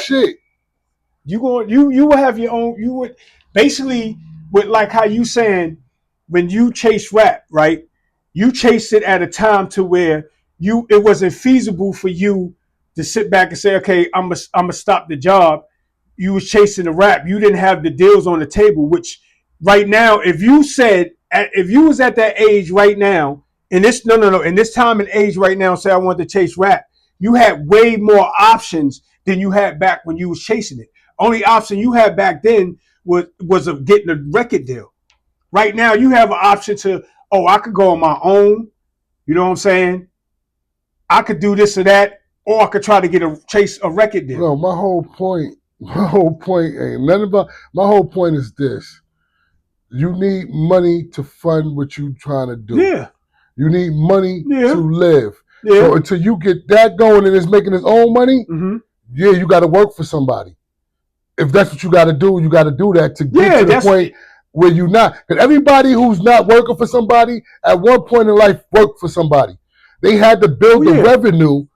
shit. You will have your own. You would basically with like how you saying when you chase rap, right? You chased it at a time to where it wasn't feasible for you to sit back and say, okay, I'm gonna stop the job. You was chasing the rap. You didn't have the deals on the table. Which right now, if you was at that age right now, in this in this time and age right now, say I wanted to chase rap, you had way more options than you had back when you was chasing it. Only option you had back then was of getting a record deal. Right now, you have an option to, I could go on my own. You know what I'm saying? I could do this or that, or I could try to chase a record deal. No, my whole point ain't nothing about. My whole point is this: you need money to fund what you trying to do. Yeah. You need money to live. Yeah. So until you get that going and it's making its own money, yeah, you got to work for somebody. If that's what you got to do, you got to do that to get to the point where you're not. Because everybody who's not working for somebody at one point in life worked for somebody. They had to build the revenue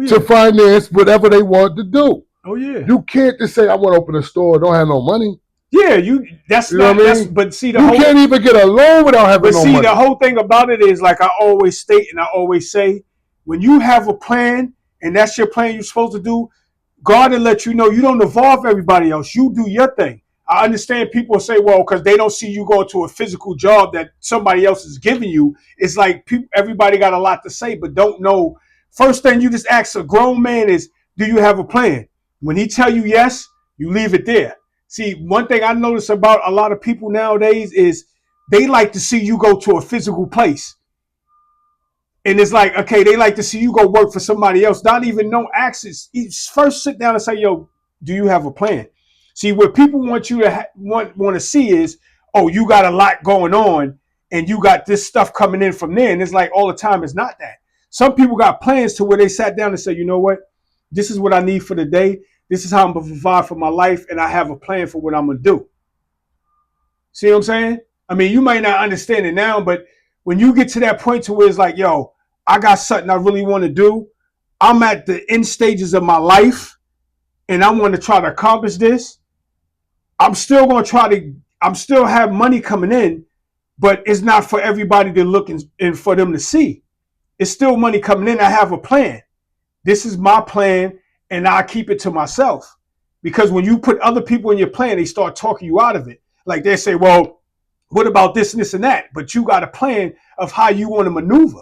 to finance whatever they want to do. Oh yeah. You can't just say I want to open a store, don't have no money. Yeah, that's not. What I mean? But see, you can't even get a loan without having no money. But see, the whole thing about it is, like I always state and I always say, when you have a plan and that's your plan you're supposed to do, God will let you know you don't involve everybody else. You do your thing. I understand people say, well, because they don't see you going to a physical job that somebody else is giving you. It's like everybody got a lot to say, but don't know. First thing you just ask a grown man is, do you have a plan? When he tell you yes, you leave it there. See, one thing I notice about a lot of people nowadays is they like to see you go to a physical place. And it's like, okay, they like to see you go work for somebody else, not even no access. First sit down and say, yo, do you have a plan? See, what people want you to want to see is, oh, you got a lot going on and you got this stuff coming in from there. And it's like all the time, it's not that. Some people got plans to where they sat down and said, you know what? This is what I need for the day. This is how I'm going to provide for my life, and I have a plan for what I'm going to do. See what I'm saying? I mean, you might not understand it now, but when you get to that point to where it's like, yo, I got something I really want to do. I'm at the end stages of my life, and I want to try to accomplish this. I'm still going to I'm still have money coming in, but it's not for everybody to look and for them to see. It's still money coming in. I have a plan. This is my plan. And I keep it to myself, because when you put other people in your plan, they start talking you out of it. Like they say, well, what about this and this and that? But you got a plan of how you want to maneuver.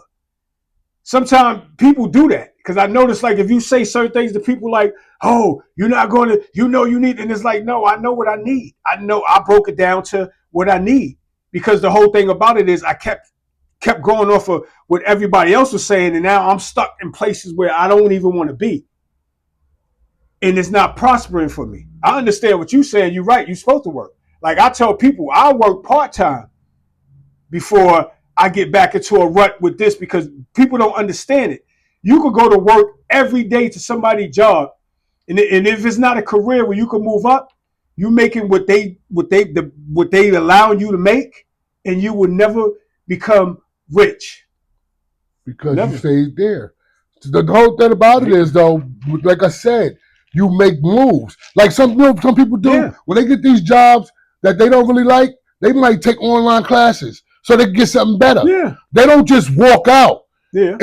Sometimes people do that, because I notice, like, if you say certain things to people like, oh, you're not going to, you need, and it's like, no, I know what I need. I know I broke it down to what I need, because the whole thing about it is I kept going off of what everybody else was saying. And now I'm stuck in places where I don't even want to be. And it's not prospering for me. I understand what you're saying. You're right. You're supposed to work. Like I tell people, I work part-time before I get back into a rut with this, because people don't understand it. You could go to work every day to somebody's job. And if it's not a career where you can move up, you making what they allowing you to make, and you will never become rich. Because you stayed there. The whole thing about it is, though, like I said, you make moves. Like some people do. When they get these jobs that they don't really like, they might take online classes so they can get something better. Yeah. They don't just walk out. Yeah. And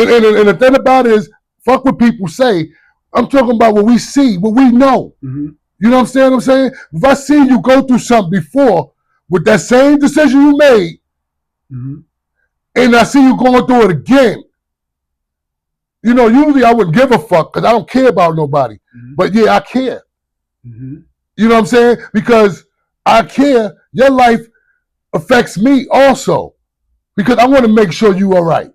the thing about it is, fuck what people say. I'm talking about what we see, what we know. Mm-hmm. You know what I'm saying? If I see you go through something before with that same decision you made, and I see you going through it again, you know, usually I wouldn't give a fuck because I don't care about nobody. But yeah, I care. You know what I'm saying? Because I care. Your life affects me also. Because I want to make sure you all right.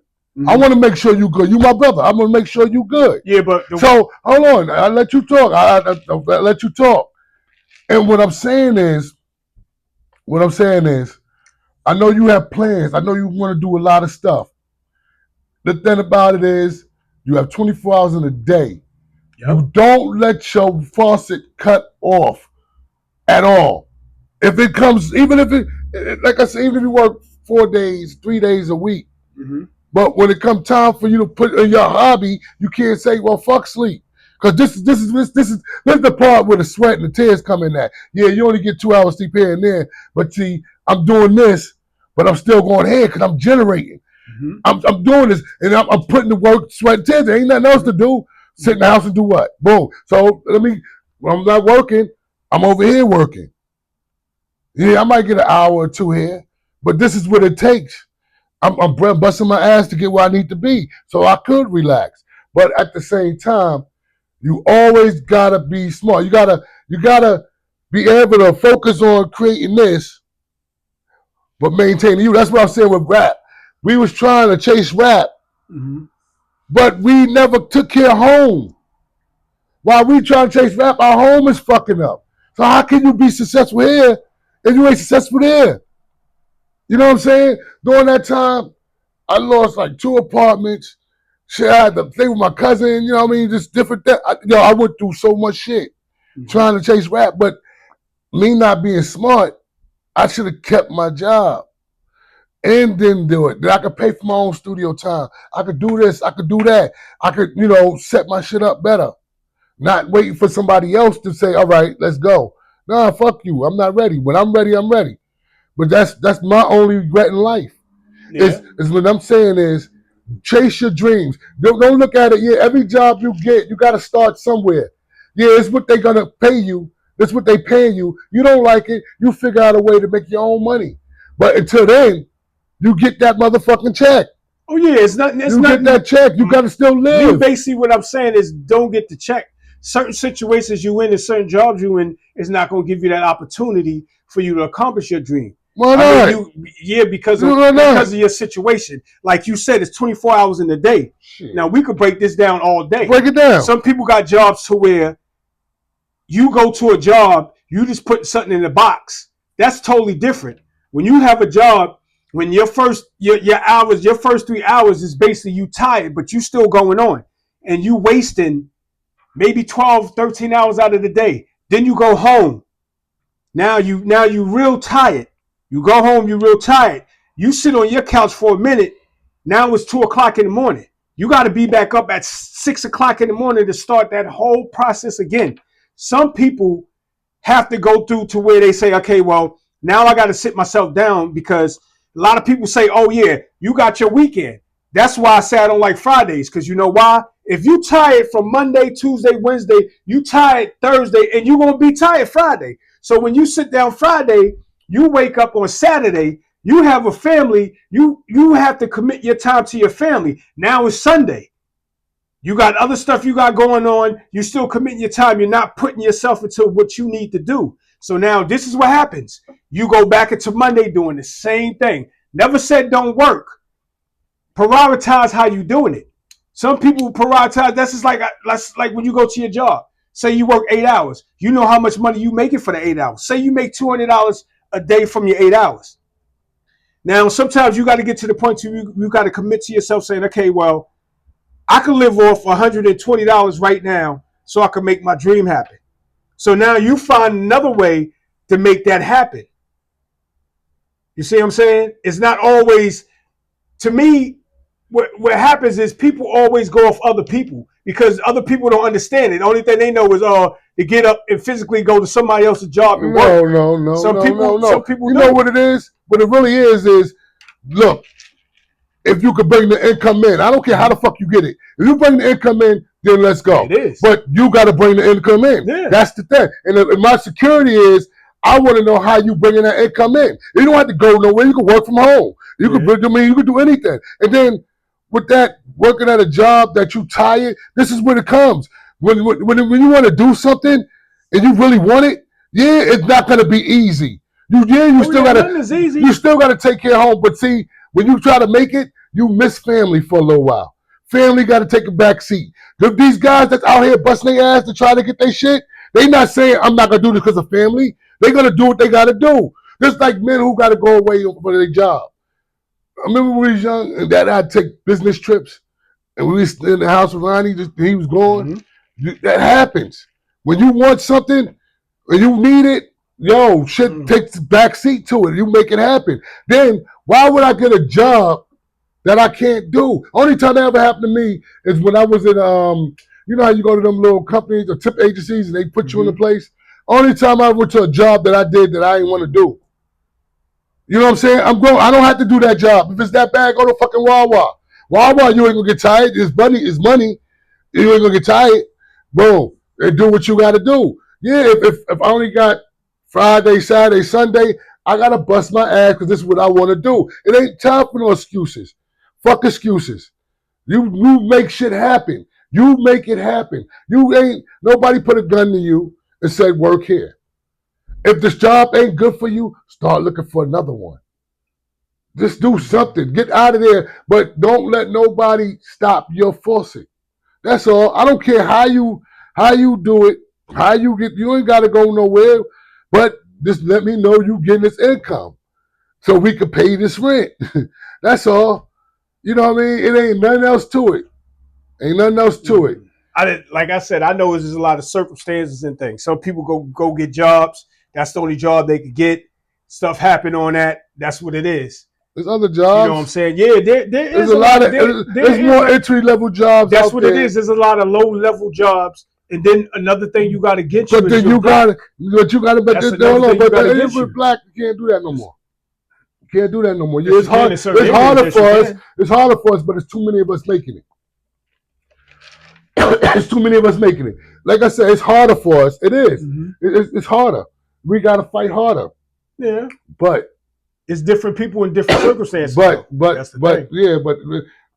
I want to make sure you good. You my brother. I'm going to make sure you good. Yeah, but... So, hold on. I'll let you talk. I'll let you talk. And what I'm saying is, I know you have plans. I know you want to do a lot of stuff. The thing about it is, you have 24 hours in a day. Yep. You don't let your faucet cut off at all. If it comes, even if you work 4 days, 3 days a week, but when it comes time for you to put in your hobby, you can't say, well, fuck sleep. Because this is the part where the sweat and the tears come in at. Yeah, you only get 2 hours sleep here and there, but see, I'm doing this, but I'm still going ahead because I'm generating. I'm doing this, and I'm putting the work, sweat, and tears. There ain't nothing else to do. Sit in the house and do what? Boom. So when I'm not working, I'm over here working. Yeah, I might get an hour or two here, but this is what it takes. I'm busting my ass to get where I need to be, so I could relax. But at the same time, you always gotta be smart. You gotta be able to focus on creating this, but maintaining you. That's what I'm saying with rap. We was trying to chase rap, but we never took care of home. While we trying to chase rap, our home is fucking up. So how can you be successful here if you ain't successful there? You know what I'm saying? During that time, I lost like 2 apartments. Shit, I had to stay with my cousin. You know what I mean? Just different things. I went through so much shit trying to chase rap, but me not being smart, I should have kept my job and didn't do it. Then I could pay for my own studio time. I could do this. I could do that. I could, set my shit up better. Not waiting for somebody else to say, all right, let's go. Nah, fuck you. I'm not ready. When I'm ready, I'm ready. But that's my only regret in life. Yeah. Is what I'm saying is chase your dreams. Don't look at it. Yeah, every job you get, you got to start somewhere. Yeah, it's what they're going to pay you. That's what they pay you. You don't like it, you figure out a way to make your own money. But until then, you get that motherfucking check. Oh, yeah, it's not. You get that check. You got to still live. Basically, what I'm saying is don't get the check. Certain situations you in and certain jobs you in is not going to give you that opportunity for you to accomplish your dream. Why not? Because of your situation. Like you said, it's 24 hours in the day. Shit. Now, we could break this down all day. Break it down. Some people got jobs to where you go to a job, you just put something in the box. That's totally different. When you have a job, when your first 3 hours is basically you tired, but you still going on. And you wasting maybe 12, 13 hours out of the day. Then you go home. Now you real tired. You go home, you're real tired. You sit on your couch for a minute. Now it's 2 o'clock in the morning. You got to be back up at 6 o'clock in the morning to start that whole process again. Some people have to go through to where they say, okay, well, now I got to sit myself down because a lot of people say, oh, yeah, you got your weekend. That's why I say I don't like Fridays, because you know why? If you tired from Monday, Tuesday, Wednesday, you tired Thursday, and you're going to be tired Friday. So when you sit down Friday, you wake up on Saturday, you have a family, you have to commit your time to your family. Now it's Sunday. You got other stuff you got going on. You're still committing your time. You're not putting yourself into what you need to do. So now this is what happens. You go back into Monday doing the same thing. Never said don't work. Prioritize how you doing it. Some people prioritize. That's like when you go to your job. Say you work 8 hours. You know how much money you making for the 8 hours. Say you make $200 a day from your 8 hours. Now, sometimes you got to get to the point where you got to commit to yourself saying, okay, well, I can live off $120 right now so I can make my dream happen. So now you find another way to make that happen. You see what I'm saying? It's not always, to me, what happens is people always go off other people because other people don't understand it. The only thing they know is to get up and physically go to somebody else's job and work. No. Some people know what it is? What it really is look, if you could bring the income in, I don't care how the fuck you get it. If you bring the income in, then let's go. It is. But you got to bring the income in. Yeah. That's the thing. And my security is, I want to know how you bringing that income in. You don't have to go nowhere. You can work from home. You can you can do anything. And then with that, working at a job that you tired, this is when it comes. When you want to do something and you really want it, yeah, it's not going to be easy. You still got to take care of home. But see, when you try to make it, you miss family for a little while. Family got to take a back seat. These guys that's out here busting their ass to try to get their shit, they not saying, I'm not going to do this because of family. They're going to do what they got to do. Just like men who got to go away for their job. I remember when we was young and that I'd take business trips and we was in the house with Ronnie, he was gone. Mm-hmm. That happens. When you want something and you need it, shit takes the back seat to it. You make it happen. Then why would I get a job that I can't do? Only time that ever happened to me is when I was in You know how you go to them little companies or tip agencies and they put you in a place? Only time I went to a job that I did that I didn't want to do. You know what I'm saying? I don't have to do that job. If it's that bad, go to fucking Wawa. Wawa, you ain't gonna get tired. It's money. You ain't gonna get tired. Boom. And do what you gotta do. Yeah, if I only got Friday, Saturday, Sunday, I gotta bust my ass because this is what I want to do. It ain't time for no excuses. Fuck excuses. You make shit happen. You make it happen. Nobody put a gun to you and said work here. If this job ain't good for you, start looking for another one. Just do something. Get out of there, but don't let nobody stop your faucet. That's all. I don't care how you do it, you ain't gotta go nowhere, but just let me know you getting this income so we can pay this rent. That's all. You know what I mean? It ain't nothing else to it. Ain't nothing else to it. Like I said, I know there's a lot of circumstances and things. Some people go get jobs. That's the only job they could get. Stuff happen on that. That's what it is. There's other jobs. You know what I'm saying? Yeah, there's a lot of there's more entry level jobs. That's what it is. There's a lot of low level jobs, and then another thing you got to get. But then you got to. But with black, you can't do that no more. You can't do that no more. Yeah, it's hard. It's harder for us. It's harder for us, but it's too many of us making it. It's too many of us making it. Like I said, it's harder for us. It is. It's harder. We got to fight harder. Yeah. But it's different people in different circumstances. But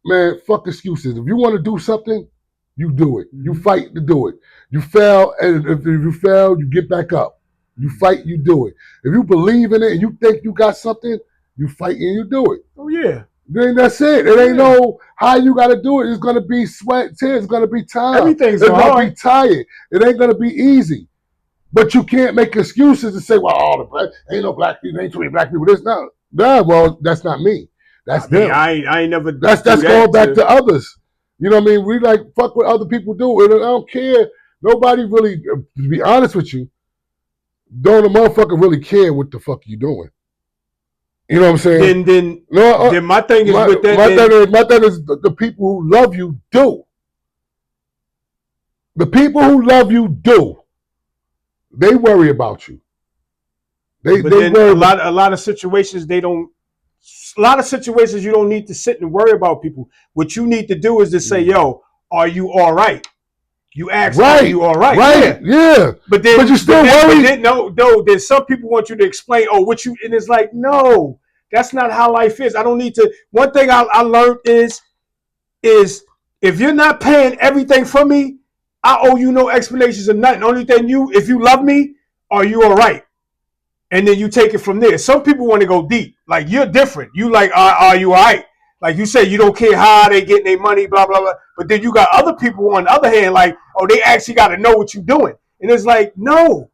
man, fuck excuses. If you want to do something, you do it. You fight to do it. You fail, and if you fail, you get back up. You fight, you do it. If you believe in it and you think you got something, you fight and you do it. Oh yeah. Then that's it. It ain't no how you got to do it. It's gonna be sweat, tears. It's gonna be time. Everything's gonna be tired. It ain't gonna be easy. But you can't make excuses and say, well, ain't no black people, ain't too many black people. This now. Nah, well, that's not me. That's them. I ain't never. That's going back to others. You know what I mean? We like fuck what other people do. And I don't care. Nobody really, to be honest with you, don't a motherfucker really care what the fuck you doing. You know what I'm saying? Then my thing is with that. My thing is the people who love you do. The people who love you do. They worry about you. They worry a lot of situations they don't. A lot of situations you don't need to sit and worry about people. What you need to do is to say, "Yo, are you all right?" You ask, "Are you all right?" Right? Yeah. But you still worry. No. Then some people want you to explain, "Oh, what you?" And it's like, no, that's not how life is. I don't need to. One thing I learned is if you're not paying everything for me, I owe you no explanations or nothing. Only thing if you love me, are you all right? And then you take it from there. Some people want to go deep. Like, you're different. You like, are you all right? Like you say, you don't care how they getting their money, blah, blah, blah. But then you got other people on the other hand, like, oh, they actually got to know what you're doing. And it's like, no.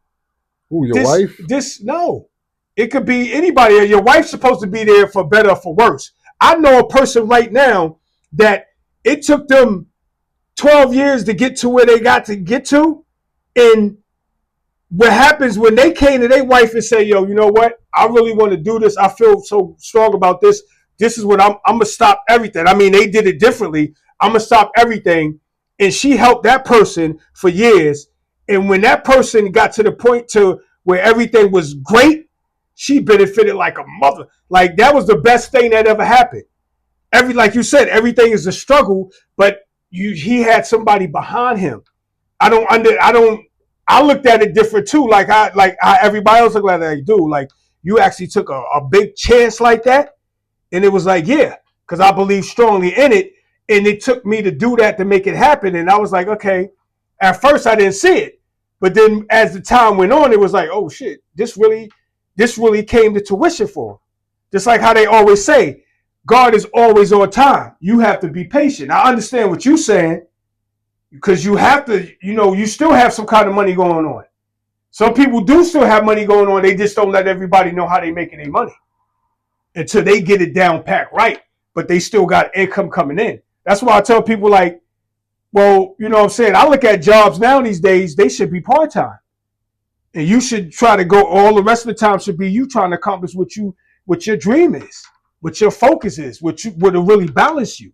Who, your wife? No. It could be anybody. Your wife's supposed to be there for better or for worse. I know a person right now that it took them 12 years to get to where they got to get to. And what happens when they came to their wife and say, yo, you know what? I really want to do this. I feel so strong about this. This is what I'm going to stop everything. I mean, they did it differently. I'm going to stop everything. And she helped that person for years. And when that person got to the point to where everything was great, she benefited like a mother. Like, that was the best thing that ever happened. Like you said, everything is a struggle, but he had somebody behind him. I looked at it different too. Like how everybody else looked at it. Do like you actually took a big chance like that, and it was like, yeah, because I believe strongly in it, and it took me to do that to make it happen. And I was like, okay. At first, I didn't see it, but then as the time went on, it was like, oh shit, this really came to tuition for him. Just like how they always say, God is always on time. You have to be patient. I understand what you're saying. Because you have to, you still have some kind of money going on. Some people do still have money going on. They just don't let everybody know how they making their money until they get it down packed right. But they still got income coming in. That's why I tell people like, well, you know what I'm saying? I look at jobs now these days, they should be part-time. And you should try to go, all the rest of the time should be you trying to accomplish what your dream is, what your focus is, what will really balance you.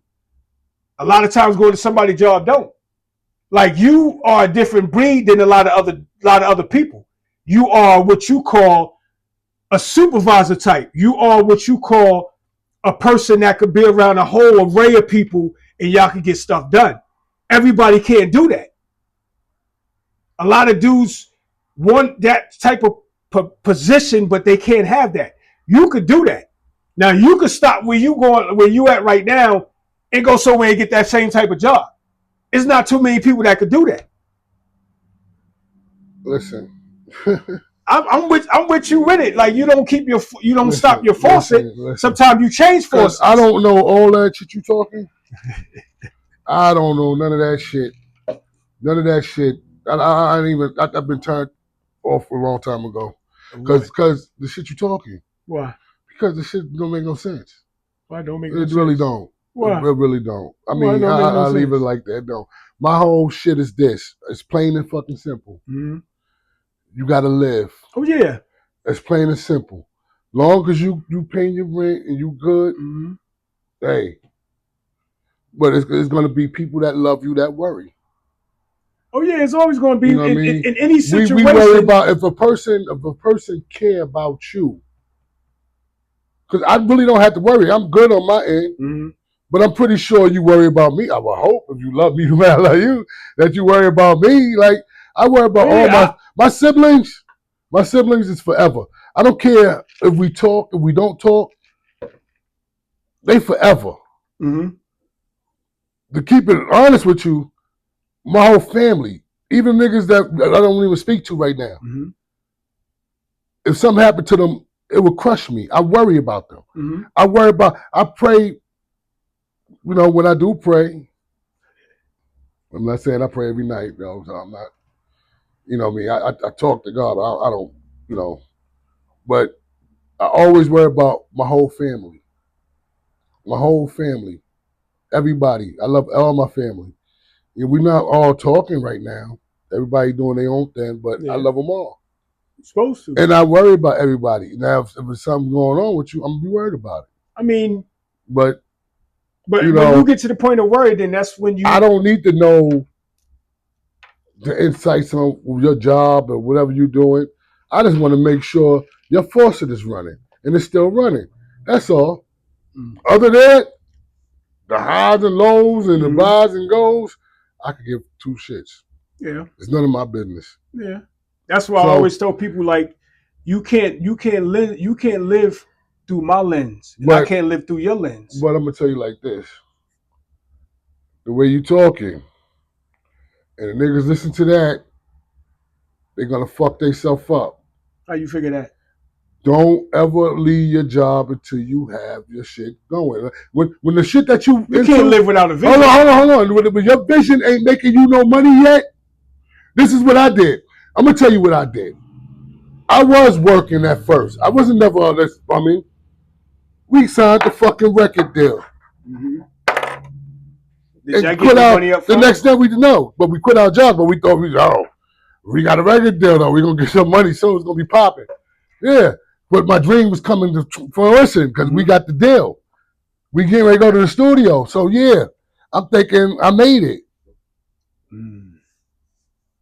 A lot of times going to somebody's job don't. Like you are a different breed than a lot of other people. You are what you call a supervisor type. You are what you call a person that could be around a whole array of people and y'all can get stuff done. Everybody can't do that. A lot of dudes want that type of position, but they can't have that. You could do that. Now you could stop where you at right now and go somewhere and get that same type of job. It's not too many people that could do that. Listen. I'm with you with it. Like you don't stop your faucet. Listen. Sometimes you change faucets. I don't know all that shit you talking. I don't know none of that shit. None of that shit. I've been turned off a long time ago. Because the shit you talking. Why? Because the shit don't make no sense. Why don't make no sense? It really don't. Why? It really don't. I mean, I'll leave it like that. No. My whole shit is this. It's plain and fucking simple. Mm-hmm. You gotta live. Oh yeah. It's plain and simple. Long as you paying your rent and you good, hey. But it's gonna be people that love you that worry. Oh yeah, it's always gonna be in any situation. We worry about if a person care about you. Because I really don't have to worry. I'm good on my end. But I'm pretty sure you worry about me. I would hope if you love me, man, like you, that you worry about me. Like I worry about all my siblings. My siblings is forever. I don't care if we talk, if we don't talk. They forever. To keep it honest with you, my whole family, even niggas that I don't even speak to right now, if something happened to them, it would crush me. I worry about them. I pray. You know, when I do pray, I'm not saying I pray every night, so I'm not, you know me, I talk to God, I don't, you know, but I always worry about my whole family. My whole family. Everybody. I love all my family. And we're not all talking right now. Everybody doing their own thing, but I love them all. You're supposed to. And I worry about everybody. Now, if there's something going on with you, I'm going to be worried about it. I mean, But you know, when you get to the point of worry, then that's when you. I don't need to know the insights on your job or whatever you're doing. I just want to make sure your faucet is running and it's still running. That's all. Other than that, the highs and lows and the rise and goes, I could give two shits. Yeah, it's none of my business. Yeah, that's why I always tell people like, you can't live through my lens. But I can't live through your lens. But I'm gonna tell you like this: the way you talking, and the niggas listen to that, they're gonna fuck themselves up. How you figure that? Don't ever leave your job until you have your shit going. When the shit that you can't live without a vision. Hold on. When your vision ain't making you no money yet, this is what I did. I'm gonna tell you what I did. I was working at first. I wasn't never all this. I mean, we signed the fucking record deal. Did y'all get the money up front? The next day we didn't know, but we quit our job. But we thought we got a record deal though. We're gonna get some money soon. It's gonna be popping. Yeah, but my dream was coming to fruition because we got the deal. We getting ready to go to the studio. So yeah, I'm thinking I made it.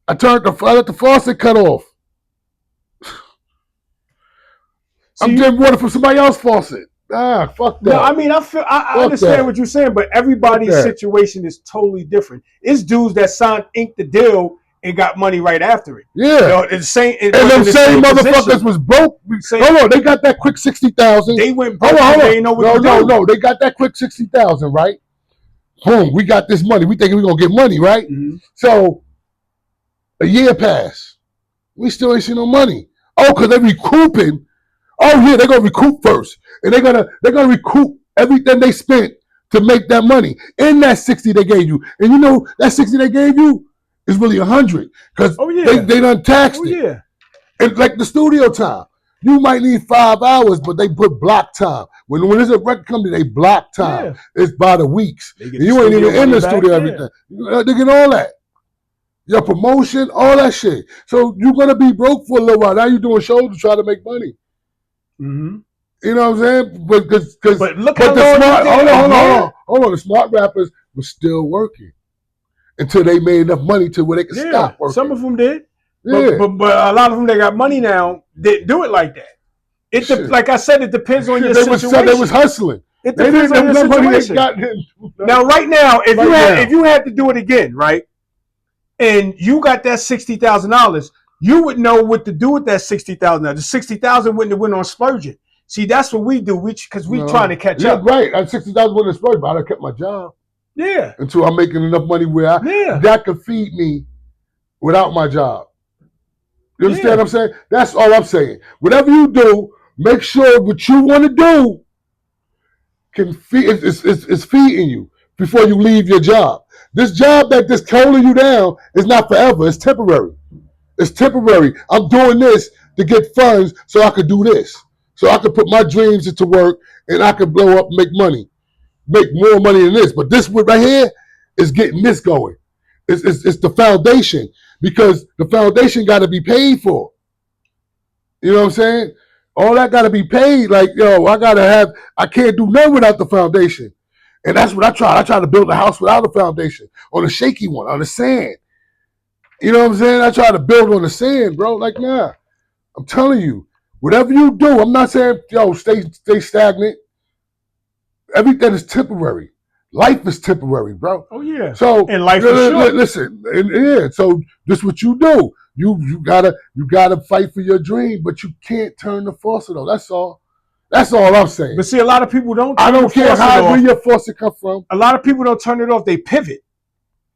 I let the faucet cut off. I'm getting water from somebody else's faucet. Fuck that. No, I mean, I understand what you're saying, but everybody's situation is totally different. It's dudes that inked the deal and got money right after it. Yeah. You know, and them same motherfuckers was broke. Hold on, they got that quick 60,000. They went broke. Hold on. They didn't know what to do. No, they got that quick 60,000, right? Boom, we got this money. We thinking we're gonna get money, right? So a year passed. We still ain't seen no money. Oh, because they're recouping. Oh yeah, they're gonna recoup first, and they're gonna recoup everything they spent to make that money in that 60 they gave you. And you know that 60 they gave you is really 100 because they done taxed it. Yeah, and like the studio time, you might need 5 hours, but they put block time. When there's a record company, they block time. Yeah. It's by the weeks. And you ain't even in the studio everything. They get all that. Your promotion, all that shit. So you're gonna be broke for a little while. Now you're doing shows to try to make money. You know what I'm saying? But look how long hold on. The smart rappers were still working, until they made enough money to where they could stop working. Some of them did. Yeah. But a lot of them that got money now didn't do it like that. Like I said, it depends on your situation. They was hustling. It depends on your situation. Now, right now, if you had to do it again, right, and you got that $60,000, you would know what to do with that $60,000. The $60,000 wouldn't have went on splurging. See, that's what we do, because we trying to catch up. Right, at $60,000 wouldn't have splurged, but I'd have kept my job. Yeah. Until I'm making enough money where that could feed me without my job. You understand what I'm saying? That's all I'm saying. Whatever you do, make sure what you want to do can feed is feeding you before you leave your job. This job that just holding you down is not forever. It's temporary. It's temporary. I'm doing this to get funds so I could do this. So I could put my dreams into work and I could blow up and make money. Make more money than this. But this one right here is getting this going. It's the foundation, because the foundation got to be paid for. You know what I'm saying? All that got to be paid. Like, yo, I can't do nothing without the foundation. And that's what I tried. I tried to build a house without a foundation, on a shaky one, on the sand. You know what I'm saying? I tried to build on the sand, bro. Like, nah. I'm telling you, whatever you do, I'm not saying, yo, stay stagnant. Everything is temporary. Life is temporary, bro. Oh yeah. So and life is short. Listen, so this is what you do. You gotta fight for your dream, but you can't turn the faucet on. That's all. That's all I'm saying. But see, a lot of people don't. I don't care where your faucet come from. A lot of people don't turn it off. They pivot.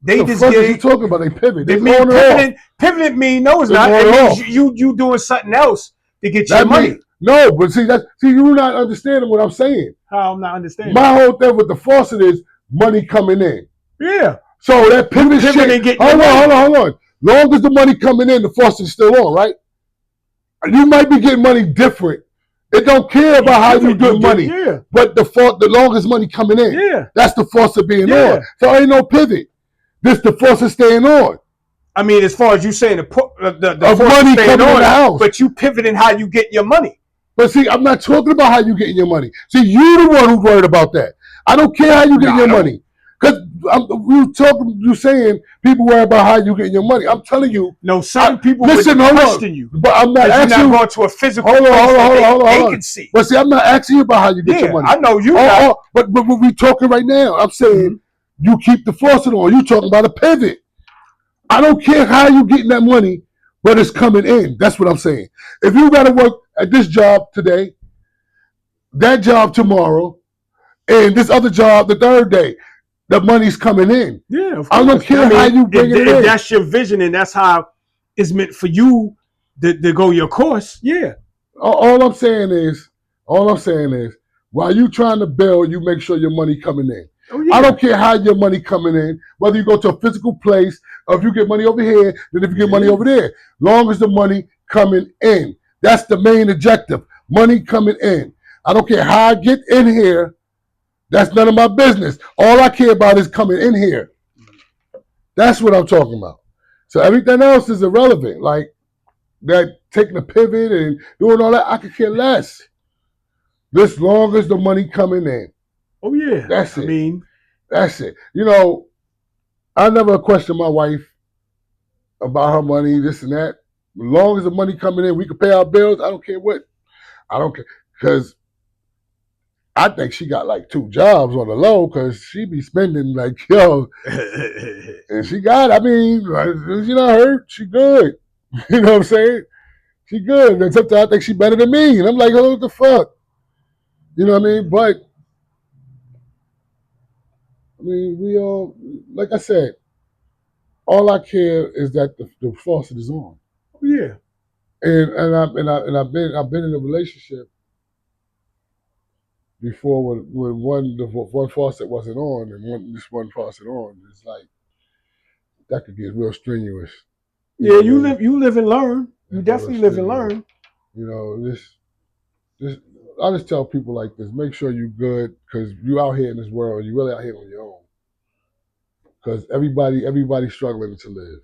They just get. What you talking about? They pivot. They mean pivoting. Pivoting mean no, it's not. It means you doing something else to get your money. No, but you're not understanding what I'm saying. How I'm not understanding. My whole thing with the faucet is money coming in. Yeah. So that pivot shit. Hold on. Long as the money coming in, the faucet is still on, right? You might be getting money different. It don't care about how you get money. Yeah. But the longest money coming in, that's the faucet being on. So ain't no pivot. This the faucet staying on. I mean, as far as you saying the money coming in the house, but you pivoting how you get your money. But see, I'm not talking about how you getting your money. See, you the one who's worried about that. I don't care how you get your money. Because you saying people worry about how you get your money. I'm telling you. No, some people question you. But I'm not asking you. You're not going to a physical place they can see. But see, I'm not asking you about how you get your money. I know you. But we talking right now. I'm saying you keep the faucet on. You talking about a pivot. I don't care how you getting that money, but it's coming in. That's what I'm saying. If you got to work at this job today, that job tomorrow, and this other job the third day, the money's coming in. Yeah, of course. I don't care how you bring it in. If that's your vision and that's how it's meant for you to go your course, yeah. All I'm saying is, while you trying to build, you make sure your money coming in. Oh, yeah. I don't care how your money coming in, whether you go to a physical place, or if you get money over here, then if you get money over there. Long as the money coming in. That's the main objective. Money coming in. I don't care how I get in here. That's none of my business. All I care about is coming in here. That's what I'm talking about. So everything else is irrelevant. Like that, taking a pivot and doing all that, I could care less. As long as the money coming in. Oh yeah. That's it. That's it. You know, I never question my wife about her money, this and that. As long as the money coming in, we can pay our bills. I don't care what. I don't care. Because I think she got like 2 jobs on the low, because she be spending like, yo. And she got, I mean, she not hurt. She good. You know what I'm saying? She good. And sometimes I think she better than me. And I'm like, oh, what the fuck? You know what I mean? But, I mean, we all, like I said, all I care is that the faucet is on. Oh, yeah. And I've been in a relationship before when one faucet wasn't on and this one faucet on. It's like that could get real strenuous. Yeah, you live and learn. You definitely live and learn. You know, this I just tell people like this: make sure you're good, because you out here in this world. You really out here on your own. Because everybody's struggling to live.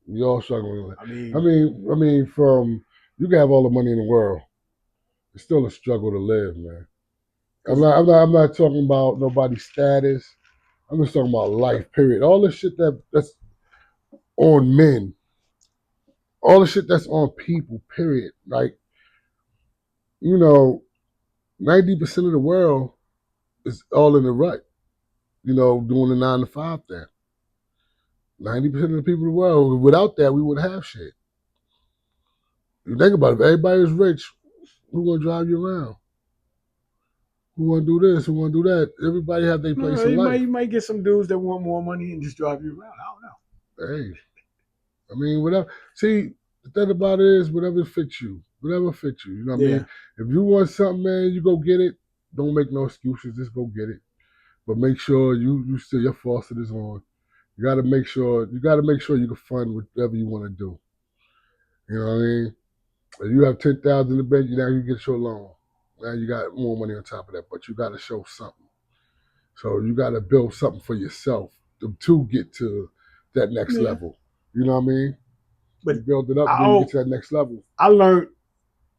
We all struggling to live. I mean, from you can have all the money in the world, it's still a struggle to live, man. I'm not talking about nobody's status. I'm just talking about life, period. All the shit that's on men, all the shit that's on people, period. Like, 90% of the world is all in the rut, doing the 9 to 5 thing. 90% of the people in the world, without that, we wouldn't have shit. You think about it, if everybody was rich, who gonna drive you around? Who wanna do this? Who wanna do that? Everybody have their place in life. You might get some dudes that want more money and just drive you around. I don't know. Hey, I mean, whatever. See, the thing about it is, whatever fits you. Whatever fits you. You know what I mean? If you want something, man, you go get it. Don't make no excuses. Just go get it. But make sure you still your faucet is on. You gotta make sure you can fund whatever you want to do. You know what I mean? If you have 10,000 in the bank, now you get your loan. Now you got more money on top of that, but you got to show something. So you got to build something for yourself to get to that next level. You know what I mean? But you build it up, then you get to that next level. I learned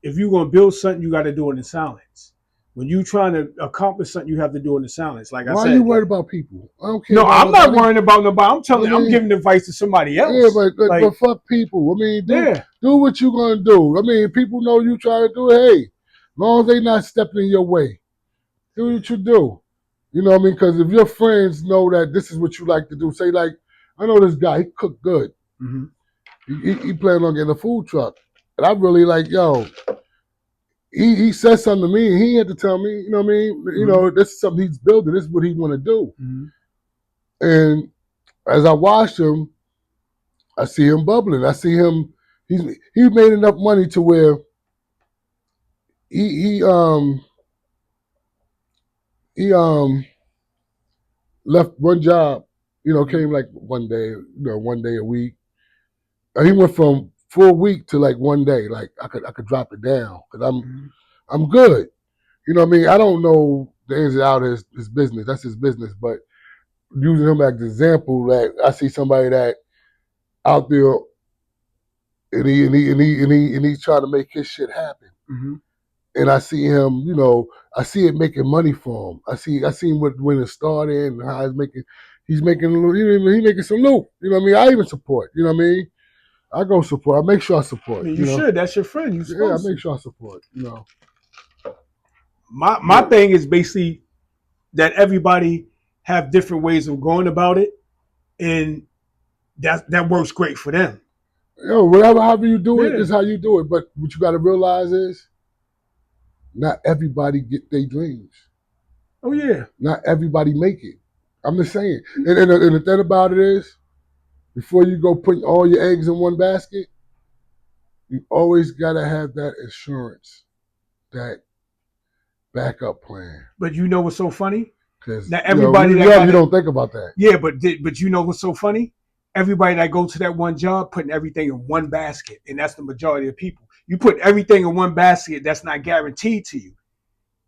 if you're going to build something, you got to do it in silence. When you're trying to accomplish something, you have to do it in silence. Like I said. Why are you worried about people? I don't care. No, I'm not worrying about nobody. I'm telling you, I'm giving advice to somebody else. Yeah, but fuck people. I mean, do what you're going to do. I mean, people know you trying to do it. Hey, as long as they not stepping in your way, do what you do. You know what I mean? Because if your friends know that this is what you like to do, say like, I know this guy, he cook good. Mm-hmm. He planned on getting a food truck. And I'm really like, yo, he said something to me, and he had to tell me, you know what I mean? Mm-hmm. This is something he's building. This is what he want to do. Mm-hmm. And as I watch him, I see him bubbling. I see him, he made enough money to where he left one job, came like one day a week. And he went from full week to like one day. Like I could drop it down because I'm good. You know what I mean? I don't know the ins and outs of his business. That's his business. But using him as an example, that I see somebody that out there and he's trying to make his shit happen. Mm-hmm. And I see him, I see it making money for him. I see him when it started and how he's making some loot. You know what I mean? I even support. You know what I mean? I go support. I make sure I support. You should. That's your friend. I make sure I support. My thing is basically that everybody have different ways of going about it, and that works great for them. However you do it is how you do it. But what you got to realize is, not everybody get their dreams. Oh yeah. Not everybody make it. I'm just saying. And the thing about it is, before you go putting all your eggs in one basket, you always gotta have that insurance, that backup plan. But you know what's so funny? Because everybody you don't think about that. Yeah, but you know what's so funny? Everybody that go to that one job putting everything in one basket, and that's the majority of people. You put everything in one basket, that's not guaranteed to you.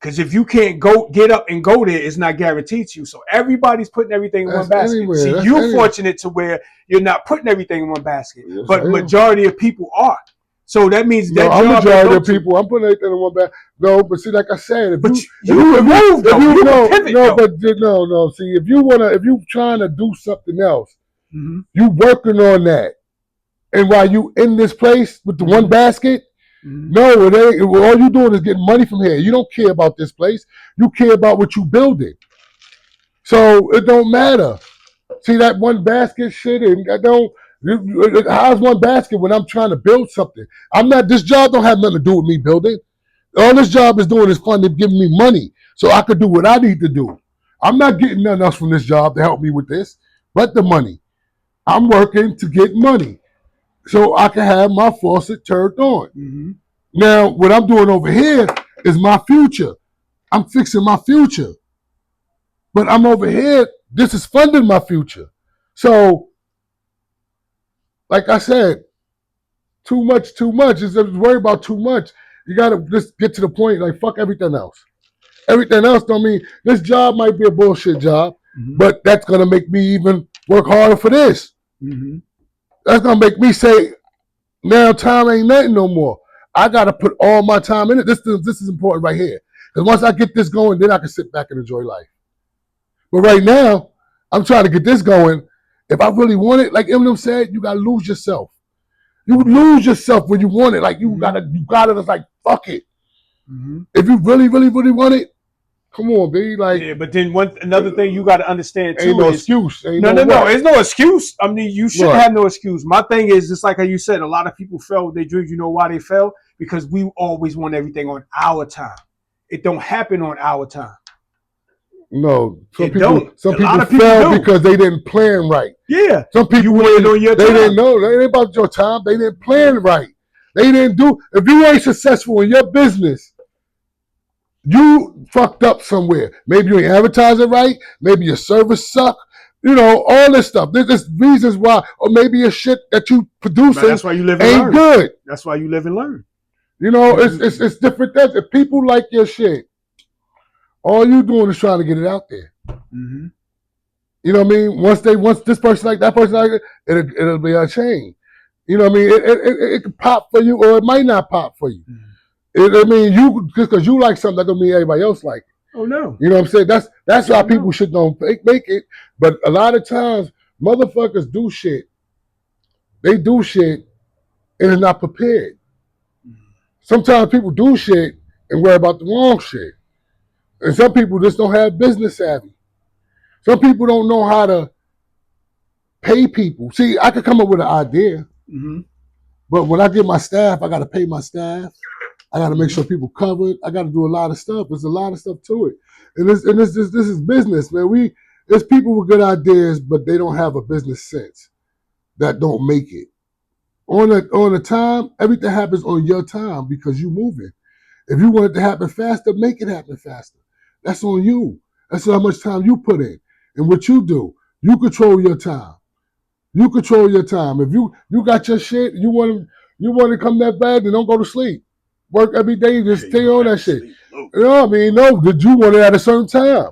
Because if you can't get up and go there, it's not guaranteed to you. So everybody's putting everything in one basket. See, you're fortunate to where you're not putting everything in one basket, but majority of people are. So that means that I'm majority of people. I'm putting everything in one basket. No, but see, like I said, See, if you trying to do something else, mm-hmm. you working on that, and while you in this place with the one basket. Mm-hmm. No, it ain't. All you doing is getting money from here. You don't care about this place. You care about what you building. So it don't matter. See that one basket shit, and how's one basket when I'm trying to build something? This job don't have nothing to do with me building. All this job is doing is funding, giving me money so I could do what I need to do. I'm not getting nothing else from this job to help me with this, but the money. I'm working to get money so I can have my faucet turned on. Mm-hmm. Now, what I'm doing over here is my future. I'm fixing my future. But I'm over here, this is funding my future. So, like I said, too much. It's worry about too much. You got to just get to the point, like, fuck everything else. Everything else don't mean, this job might be a bullshit job, mm-hmm. but that's going to make me even work harder for this. Mm-hmm. That's going to make me say, now time ain't nothing no more. I got to put all my time in it. This is important right here. Because once I get this going, then I can sit back and enjoy life. But right now, I'm trying to get this going. If I really want it, like Eminem said, you gotta lose yourself. You lose yourself when you want it. Like you gotta. It's like fuck it. If you really want it, come on, baby. Like yeah, but then another thing you got to understand too ain't no excuse. Ain't no. what. It's no excuse. I mean, you shouldn't have no excuse. My thing is just like how you said. A lot of people fail with their dreams. You know why they fail? Because we always want everything on our time. It don't happen on our time. No, some people fell because they didn't plan right. Yeah, some people you waited on your time. They didn't know. They ain't about your time. They didn't plan right. They didn't do. If you ain't successful in your business, you fucked up somewhere. Maybe you ain't advertising right. Maybe your service suck. You know, all this stuff. There's reasons why, or maybe your shit that you producing that's why you live and ain't learn. Good. That's why you live and learn. You know, it's different things. If people like your shit, all you doing is trying to get it out there. Mm-hmm. You know what I mean? Once this person like that person like it, it'll be a chain. You know what I mean? It can pop for you, or it might not pop for you. Mm-hmm. I mean, you just because you like something, that don't mean everybody else like it. Oh no! You know what I'm saying? That's why people should don't make it. But a lot of times, motherfuckers do shit. They do shit, and they're not prepared. Sometimes people do shit and worry about the wrong shit. And some people just don't have business savvy. Some people don't know how to pay people. See, I could come up with an idea, but when I get my staff, I got to pay my staff. I got to make sure people covered. I got to do a lot of stuff. There's a lot of stuff to it. And this is business, man. There's people with good ideas, but they don't have a business sense. That don't make it. On the time, everything happens on your time because you moving. If you want it to happen faster, make it happen faster. That's on you. That's how much time you put in. And what you do, you control your time. You control your time. If you got your shit, you want to come that bad, then don't go to sleep. Work every day, just stay on that shit. You know what I mean? No, did you want it at a certain time?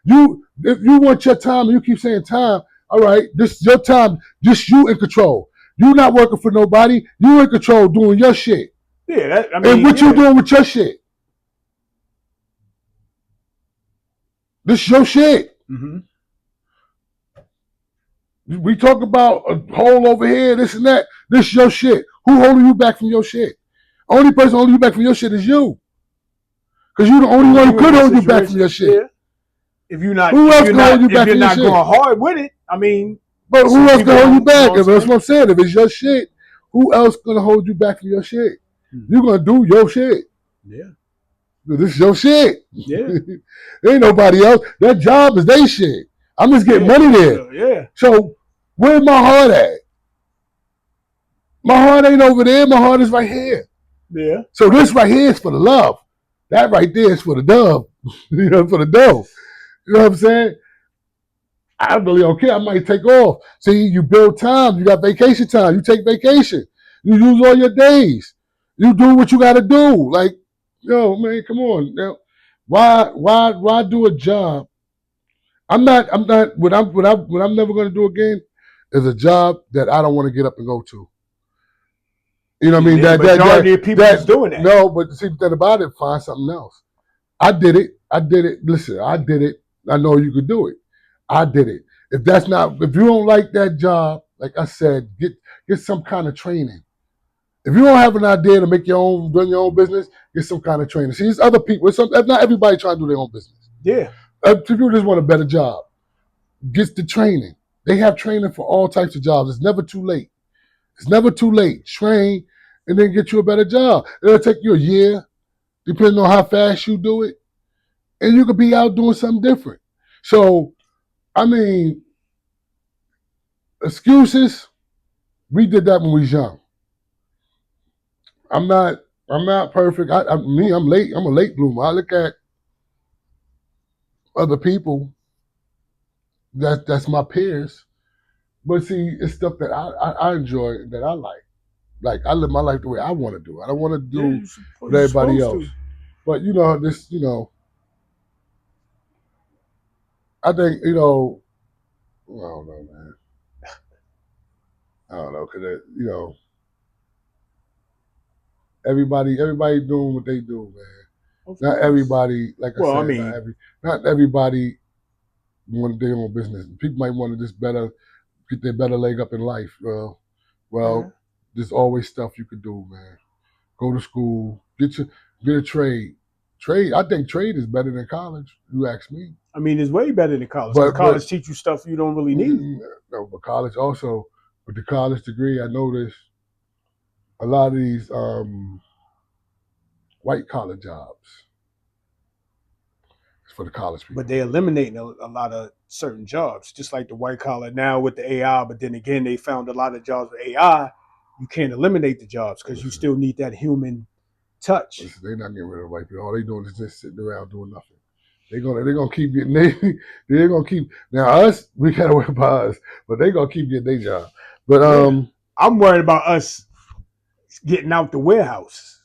If you want your time and you keep saying time, all right, this is your time, just you in control. You not working for nobody, you in control doing your shit. Yeah, and what you doing with your shit? This is your shit. Mm-hmm. We talk about a hole over here, this and that. This is your shit. Who holding you back from your shit? Only person holding you back from your shit is you. Because you're the only one who could hold you back from your shit. Yeah. If you're not, who else can hold you back from your shit? If you're not going hard with it, I mean. But who else can hold you back? That's what I'm saying. If it's your shit, who else gonna hold you back from your shit? You're gonna do your shit. Yeah. This is your shit. Yeah. Ain't nobody else. That job is their shit. I'm just getting money there. Yeah. So where's my heart at? My heart ain't over there. My heart is right here. Yeah. So this right here is for the love. That right there is for the dove. You know, for the dough. You know what I'm saying? I really don't care. I might take off. See, you build time. You got vacation time. You take vacation. You use all your days. You do what you got to do. Like, yo, man, come on. Now, why do a job? I'm not. What I'm never going to do again is a job that I don't want to get up and go to. You know what I mean? That majority of people is doing that. No, but see that about it. Find something else. I did it. Listen, I did it. I know you could do it. I did it. If you don't like that job, like I said, get some kind of training. If you don't have an idea to run your own business, get some kind of training. See, there's other people. Not everybody trying to do their own business. Yeah. People just want a better job. Get the training. They have training for all types of jobs. It's never too late. It's never too late. Train and then get you a better job. It'll take you a year, depending on how fast you do it, and you could be out doing something different. So, I mean, excuses, we did that when we was young. I'm not perfect. I'm late. I'm a late bloomer. I look at other people that's my peers, but see, it's stuff that I enjoy, that I like. Like, I live my life the way I want to do. I don't want to do with everybody else. But, I think, I don't know, man. I don't know, because, everybody doing what they do, man. Not everybody, like I said, not everybody want their own business. People might want to just get their better leg up in life. There's always stuff you could do, man. Go to school, get a trade. Trade. I think trade is better than college. You ask me. I mean, it's way better than college. But college teach you stuff you don't really need. No, but college also, with the college degree, I noticed a lot of these white collar jobs. It's for the college people. But they're eliminating a lot of certain jobs, just like the white collar now with the AI. But then again, they found a lot of jobs with AI. You can't eliminate the jobs because you still need that human touch. Listen, they're not getting rid of white people. All they're doing is just sitting around doing nothing. They're gonna keep getting they're gonna keep now us, we gotta worry about us, but they're gonna keep getting their job. But I'm worried about us getting out the warehouse.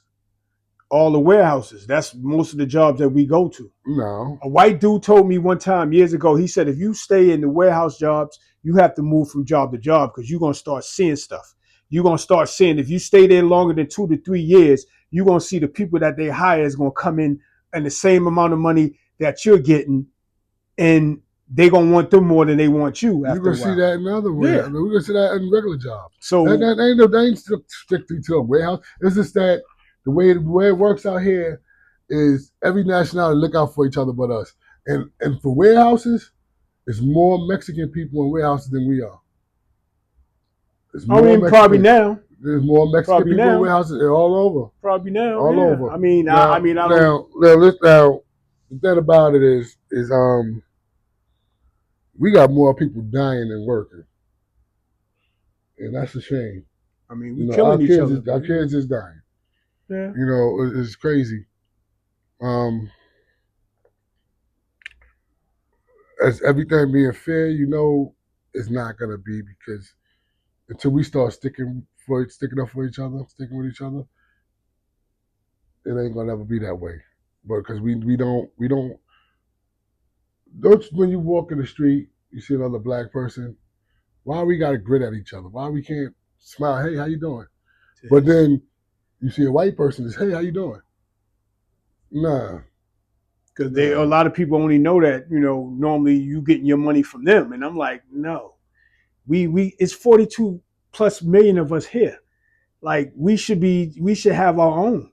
All the warehouses. That's most of the jobs that we go to. No. A white dude told me one time years ago, he said, if you stay in the warehouse jobs, you have to move from job to job because you're going to start seeing stuff. You're going to start seeing, if you stay there longer than 2 to 3 years, you're going to see the people that they hire is going to come in and the same amount of money that you're getting, and they're going to want them more than they want you. You're going to see that in other ways. Yeah. I mean, we're going to see that in regular jobs. So that ain't strictly to a warehouse. It's just that the way it works out here is every nationality look out for each other but us. And for warehouses, it's more Mexican people in warehouses than we are. Probably now. There's more Mexican people in warehouses all over. Probably now. All over. I mean, now, I don't. Now, the thing about it is we got more people dying than working, and that's a shame. I mean, we're killing each other. Our kids is dying. Yeah. You know, it's crazy. As everything being fair, you know, it's not gonna be, because until we start sticking up for each other, sticking with each other, it ain't gonna ever be that way. But because we don't when you walk in the street, you see another black person, why we gotta grit at each other? Why we can't smile? Hey, how you doing? Yeah. But then you see a white person, is, hey, how you doing? Nah. Because a lot of people only know that, you know, normally you getting your money from them. And I'm like, no. It's 42 plus million of us here. Like we should have our own.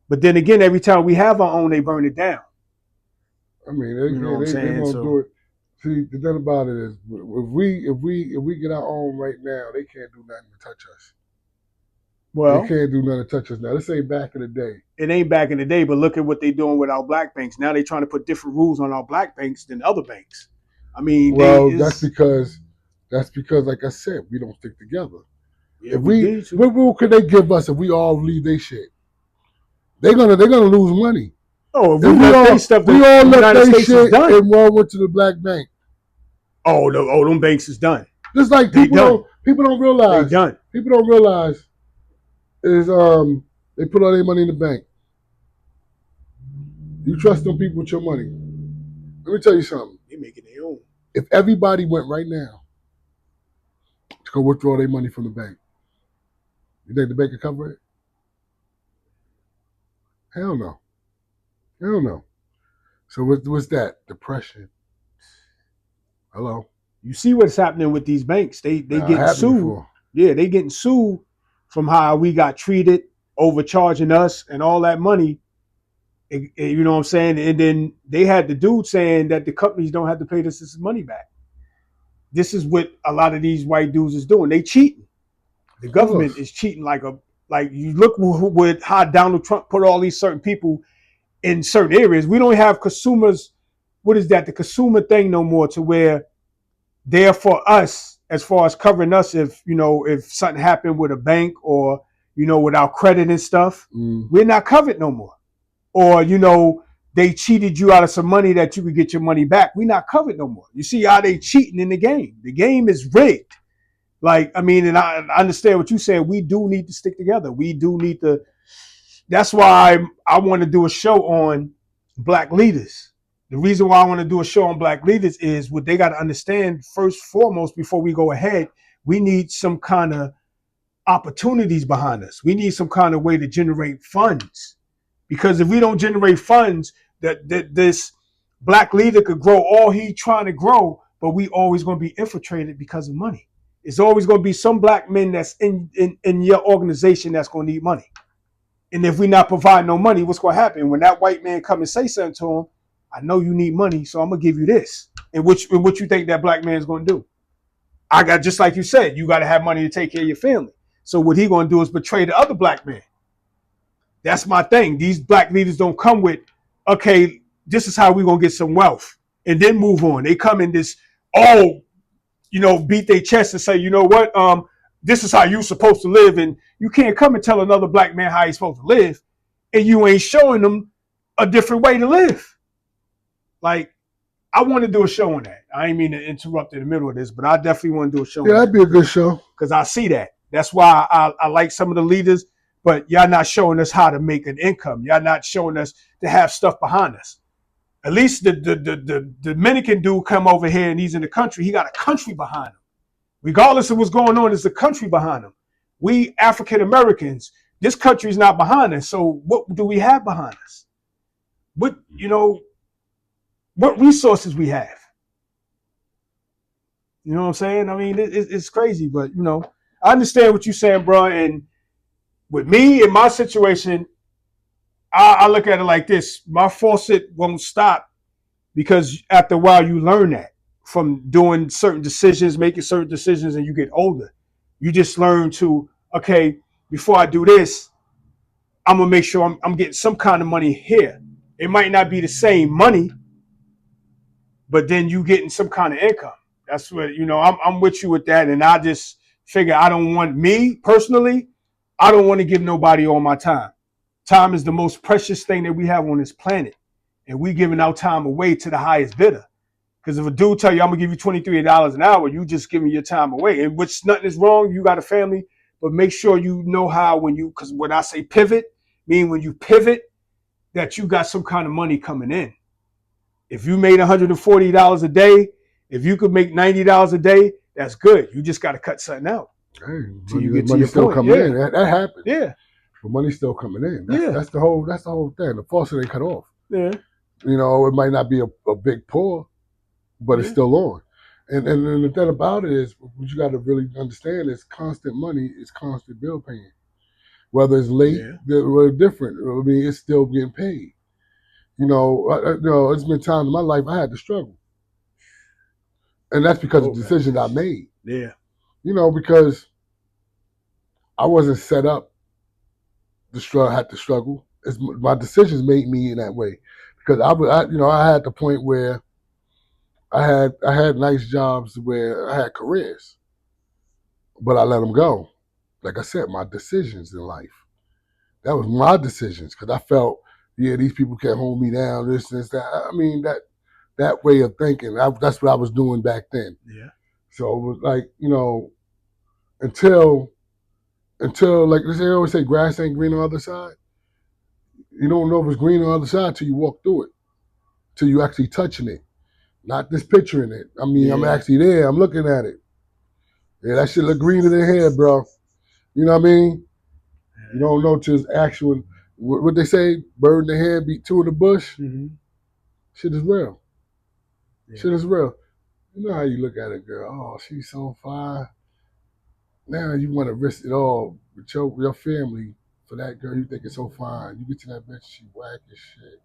But then again, every time we have our own, they burn it down. I mean, they gonna do it. See, the thing about it is, if we get our own right now, they can't do nothing to touch us. Well, they can't do nothing to touch us now. This ain't back in the day. It ain't back in the day, but look at what they're doing with our black banks. Now they're trying to put different rules on our black banks than other banks. I mean, that's because, like I said, we don't stick together. Yeah, what rule could they give us if we all leave their shit? They're gonna lose money. Oh, if we all left their shit and all went to the black bank. Oh, them banks is done. Just like people don't realize. They done. People don't realize is they put all their money in the bank. You trust them people with your money. Let me tell you something. They making their own. If everybody went right now to go withdraw their money from the bank, you think the bank could cover it? Hell no. Hell no. So what's that? Depression. Hello. You see what's happening with these banks? They getting sued. Before. Yeah, they getting sued from how we got treated, overcharging us and all that money. You know what I'm saying? And then they had the dude saying that the companies don't have to pay this money back. This is what a lot of these white dudes is doing. They cheating. The government is cheating like you look with how Donald Trump put all these certain people in certain areas. We don't have consumers. What is that? The consumer thing no more, to where they're for us as far as covering us if something happened with a bank or, with our credit and stuff. We're not covered no more. Or, they cheated you out of some money that you could get your money back. We're not covered no more. You see how they cheating in the game. The game is rigged. And I understand what you're saying. We do need to stick together. We do need to. That's why I want to do a show on black leaders. The reason why I want to do a show on black leaders is what they got to understand first, foremost, before we go ahead. We need some kind of opportunities behind us. We need some kind of way to generate funds. Because if we don't generate funds, black leader could grow all he trying to grow, but we always going to be infiltrated because of money. It's always going to be some black men that's in your organization that's going to need money. And if we not provide no money, what's going to happen? When that white man come and say something to him, I know you need money, so I'm going to give you this. And what you think that black man is going to do? I got, just like you said, you got to have money to take care of your family. So what he going to do is betray the other black man. That's my thing. These black leaders don't come with, okay, this is how we're going to get some wealth and then move on. They come in this, beat their chest and say, you know what, this is how you're supposed to live. And you can't come and tell another black man how he's supposed to live and you ain't showing them a different way to live. Like, I want to do a show on that. I ain't mean to interrupt in the middle of this, but I definitely want to do a show. Yeah, that'd be a good show. Because I see that. That's why I like some of the leaders, but y'all not showing us how to make an income. Y'all not showing us to have stuff behind us. At least the Dominican dude come over here and he's in the country. He got a country behind him. Regardless of what's going on, there's a country behind him. We African Americans, this country is not behind us. So what do we have behind us? What resources we have? You know what I'm saying? I mean, it's crazy, but I understand what you're saying, bro. And with me in my situation, I look at it like this. My faucet won't stop because after a while you learn that from doing certain decisions, making certain decisions, and you get older. You just learn to, okay, before I do this, I'm going to make sure I'm getting some kind of money here. It might not be the same money, but then you getting some kind of income. That's what, I'm with you with that. And I just figure I don't want to give nobody all my time. Time is the most precious thing that we have on this planet. And we giving our time away to the highest bidder. Because if a dude tell you, I'm going to give you $23 an hour, you just giving your time away. And which nothing is wrong. You got a family. But make sure you know how because when I say pivot, mean when you pivot, that you got some kind of money coming in. If you made $140 a day, if you could make $90 a day, that's good. You just got to cut something out. Hey, money still point. Coming in. That happens. Yeah. But money's still coming in. That's the whole thing. The faucet ain't cut off. Yeah. It might not be a big pour, but it's still on. And the thing about it is, what you got to really understand is constant money is constant bill paying. Whether it's late, or different. I mean, it's still getting paid. It's been times in my life I had to struggle. And that's because of decisions I made. Yeah. Because I wasn't set up had to struggle. My decisions made me in that way. Because I had the point where I had nice jobs where I had careers, but I let them go. Like I said, my decisions in life. That was my decisions because I felt, these people can't hold me down, this, that. I mean, that way of thinking, that's what I was doing back then. Yeah. So it was like, until like they always say, grass ain't green on the other side. You don't know if it's green on the other side till you walk through it, till you actually touching it, not just picturing it. I mean, I'm actually there. I'm looking at it. Yeah, that shit look greener than here, bro. You know what I mean? You don't know till it's actual. What they say, bird in the hand beat two in the bush. Mm-hmm. Shit is real. Yeah. Shit is real. You know how you look at a girl. Oh, she's so fine. Now you want to risk it all with your family for that girl. You think it's so fine. You get to that bitch, she whack as shit.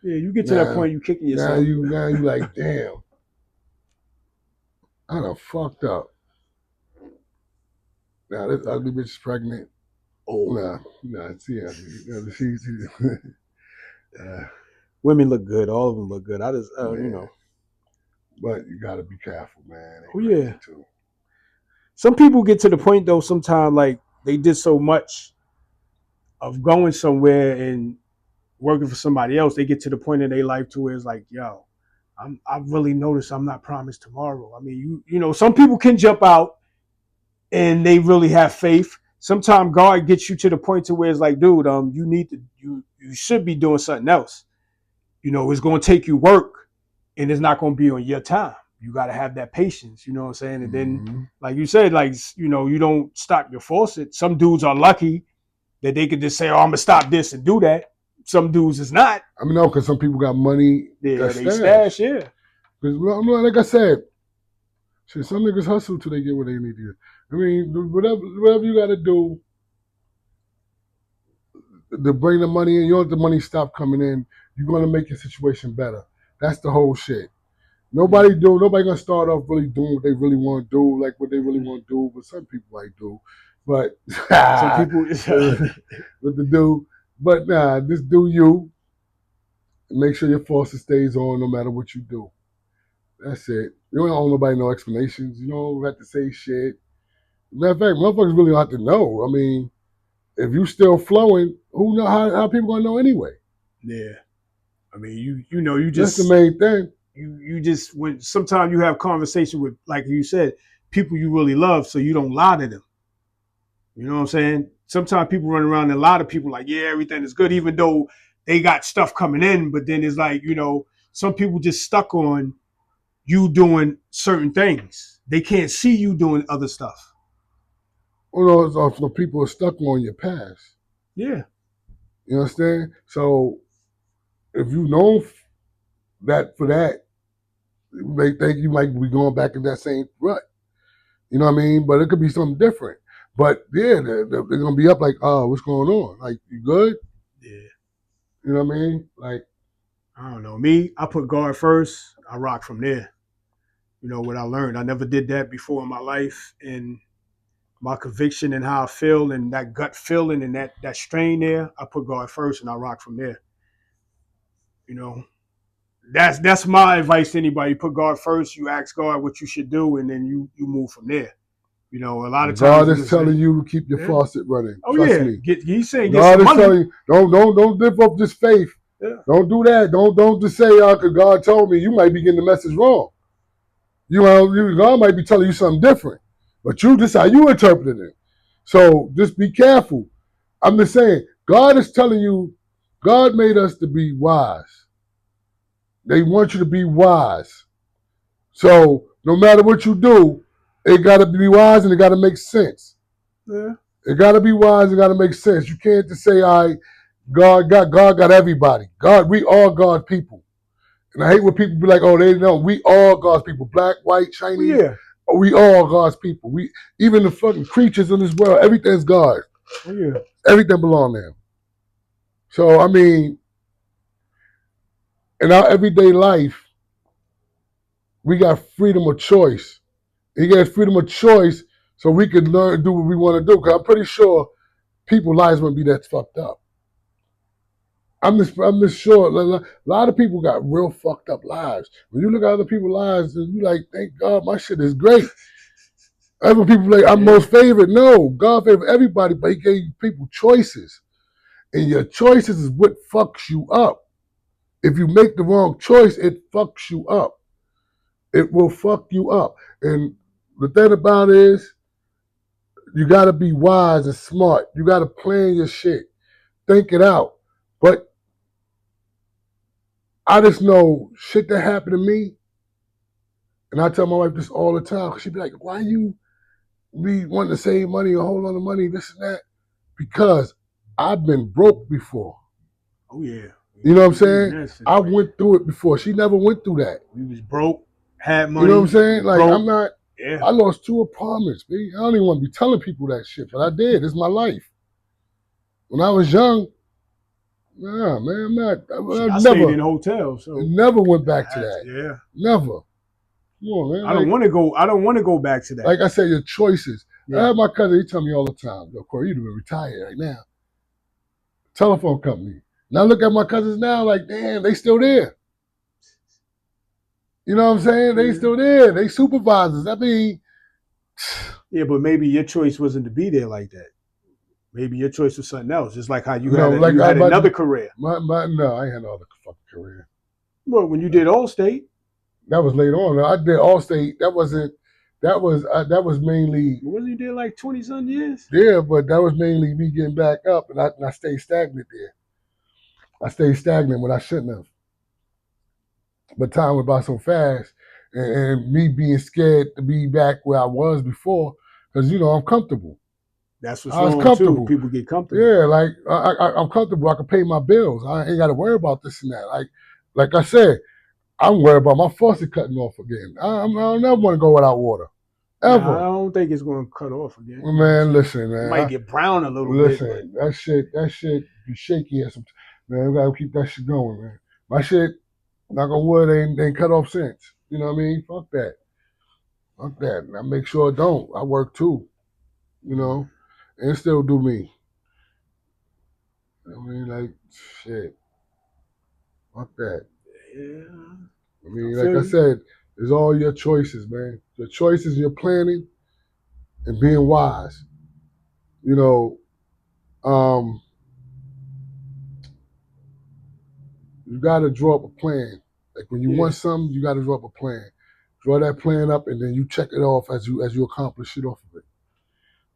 Yeah, you get to that point, you kicking yourself. Now you like, damn. I done fucked up. Now this ugly bitch is pregnant. Oh, nah, she's women look good. All of them look good. I just, But you gotta be careful, man. Oh yeah. Too. Some people get to the point though. Sometimes like they did so much of going somewhere and working for somebody else. They get to the point in their life to where it's like, yo, I really noticed I'm not promised tomorrow. I mean, some people can jump out and they really have faith. Sometimes God gets you to the point to where it's like, dude, you should be doing something else. It's going to take you work and it's not going to be on your time. You got to have that patience, you know what I'm saying? And then, like you said, you don't stop your faucet. Some dudes are lucky that they could just say, oh, I'm going to stop this and do that. Some dudes is not. I mean, no, because some people got money. Yeah, That's they stash. Yeah. Because, like I said, shit, some niggas hustle till they get what they need to get. I mean, whatever you got to do to bring the money in, you don't let the money stop coming in. You're gonna make your situation better. That's the whole shit. Nobody gonna start off really doing what they really want to do, like what they really want to do. But some people might do. But Some people. what to do? But nah, just do you. Make sure your faucet stays on no matter what you do. That's it. You don't owe nobody no explanations. You don't have to say shit. Matter of fact, motherfuckers really don't have to know. I mean, if you still flowing, who know how people gonna know anyway? Yeah. I mean, you know, you just. That's the main thing. You just when sometimes you have conversation with, like you said, people you really love, so you don't lie to them. You know what I'm saying? Sometimes people run around and a lot of people like, yeah, everything is good, even though they got stuff coming in. But then it's like, you know, some people just stuck on you doing certain things. They can't see you doing other stuff. You know, it's also people are stuck on your past. Yeah. You understand? So if you know that for that, they think you might be going back in that same rut. You know what I mean? But it could be something different. But yeah, they're gonna be up like, oh, what's going on? Like, you good? Yeah. You know what I mean? Like, I don't know. Me, I put God first. I rock from there. You know what I learned. I never did that before in my life, and my conviction and how I feel and that gut feeling and that strain there, I put God first and I rock from there. You know, that's my advice to anybody. Put God first. You ask God what you should do, and then you move from there. You know, a lot of times God is telling you to keep your faucet running. Oh Trust yeah, me. He's saying God is money. telling you, don't live up this faith. Yeah. Don't do that. Don't just say, because God told me. You might be getting the message wrong. God might be telling you something different, but this how you interpret it. So just be careful. I'm just saying, God is telling you, God made us to be wise. They want you to be wise. So no matter what you do, it got to be wise and it got to make sense. Yeah. It got to be wise and got to make sense. You can't just say, all right, God got everybody. We all God's people. And I hate when people be like, oh, they know. We all God's people. Black, white, Chinese. Yeah. We all God's people. Even the fucking creatures in this world, everything's God. Yeah. Everything belongs to him. So, I mean, in our everyday life, we got freedom of choice. He gave us freedom of choice so we could learn to do what we want to do. Because I'm pretty sure people's lives wouldn't be that fucked up. I'm just sure a lot of people got real fucked up lives. When you look at other people's lives, and you like, thank God my shit is great. Other people like, I'm most favored. No, God favored everybody, but he gave people choices. And your choices is what fucks you up. If you make the wrong choice, it fucks you up. It will fuck you up. And the thing about it is, you got to be wise and smart. You got to plan your shit. Think it out. But I just know shit that happened to me, and I tell my wife this all the time. She'd be like, why you be wanting to save money or hold on to money, this and that? Because I've been broke before. Oh, yeah. You know what I'm saying? I went through it before. She never went through that. We was broke, had money. You know what I'm saying? Like, broke. I'm not, I lost 2 apartments, man. I don't even want to be telling people that shit, but I did. It's my life. When I was young, nah, man, I'm not. I stayed in hotels. So never went back to that. Yeah. Never. Come on, man. I don't want to go. I don't want to go back to that. Like I said, your choices. Yeah. I have my cousin. He tell me all the time, "Yo, Corey, you've been retired right now. Telephone company." Now look at my cousins now. Like, damn, they still there. You know what I'm saying? They still there. They supervisors. I mean, yeah, but maybe your choice wasn't to be there like that. Maybe your choice was something else. Just like how you had another career. No, I ain't had no other fucking career. Well, when you did Allstate. That was later on. I did Allstate. That was mainly. Wasn't you did like 20-some years? Yeah, but that was mainly me getting back up, and I stayed stagnant there. I stayed stagnant when I shouldn't have. But time went by so fast, and me being scared to be back where I was before, because I'm comfortable. That's what's I was wrong comfortable. too. People get comfortable. Yeah, like I'm comfortable. I can pay my bills. I ain't got to worry about this and that. Like I said, I'm worried about my faucet cutting off again. I don't never want to go without water, ever. Nah, I don't think it's going to cut off again. Man, listen, man. It might get brown a little listen, bit. That shit be shaky at some. Man, we gotta keep that shit going, man. My shit, knock on wood, ain't cut off since. You know what I mean? Fuck that. Fuck that. And I make sure it don't. I work too. You know, and still do me. I mean, like, shit. Fuck that. Yeah. I mean, like I said, it's all your choices, man. Your choices, your planning, and being wise. You know, you got to draw up a plan. Like when you want something, you got to draw up a plan. Draw that plan up, and then you check it off as you accomplish it off of it.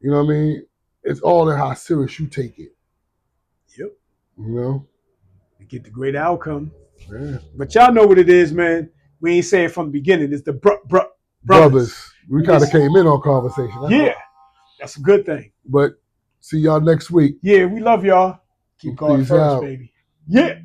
You know what I mean? It's all in how serious you take it. Yep. You know? You get the great outcome. Yeah. But y'all know what it is, man. We ain't say it from the beginning. It's the brothers. We kind of came in on conversation. That's a good thing. But see y'all next week. Yeah, we love y'all. Keep God first, baby. Yeah.